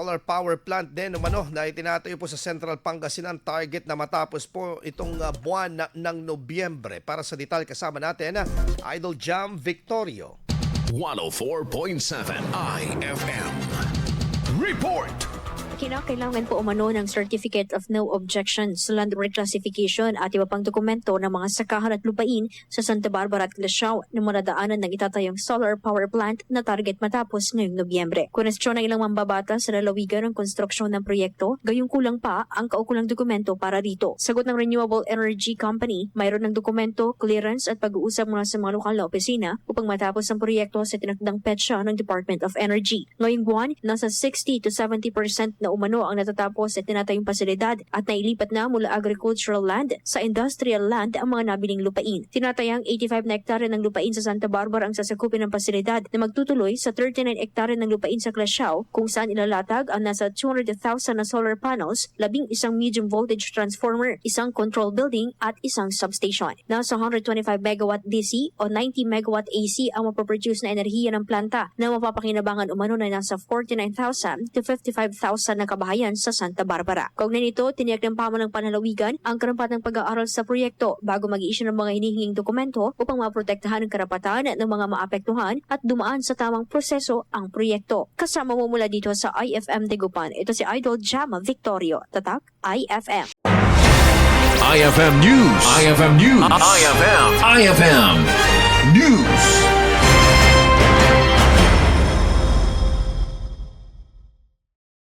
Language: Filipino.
Solar power plant din umano na itinatayo po sa Central Pangasinan, target na matapos po itong buwan ng Nobyembre. Para sa detalye kasama natin, Idol Jam Victorio. 104.7 IFM. Report! Kinakailangan po umano ng Certificate of No Objections, Land Reclassification at iba pang dokumento ng mga sakahan at lupain sa Santa Barbara at Glaciao na maradaanan ng itatayong solar power plant na target matapos ngayong Nobyembre. Kunestyon ng ilang mambabata sa lalawigan ng konstruksyon ng proyekto, gayong kulang pa ang kaukulang dokumento para rito. Sagot ng Renewable Energy Company, mayroon ng dokumento, clearance at pag-uusap mula sa mga lokal na opisina upang matapos ang proyekto sa tinakdang petsa ng Department of Energy. Ngayong buwan, nasa 60 to 70% na umano ang natatapos sa tinatayong pasilidad at nailipat na mula agricultural land sa industrial land ang mga nabiling lupain. Tinatayang 85 na hektare ng lupain sa Santa Barbara ang sasakupin ng pasilidad na magtutuloy sa 39 hektare ng lupain sa Glaciao kung saan ilalatag ang nasa 200,000 na solar panels, 11 medium voltage transformer, isang control building at isang substation. Nasa 125 megawatt DC o 90 megawatt AC ang mapoproduce na enerhiya ng planta na mapapakinabangan umano na nasa 49,000 to 55,000 na kabahayan sa Santa Barbara. Kaugnay nito, tiniyak ng pamulang panlalawigan ang karampatang pag-aaral sa proyekto bago mag-i-issue ng mga hinihinging dokumento upang maprotektahan ang karapatan ng mga maapektuhan at dumaan sa tamang proseso ang proyekto. Kasama mo mula dito sa IFM Dagupan, ito si Idol Jam Victorio. Tatak, IFM. IFM News. IFM News. IFM News.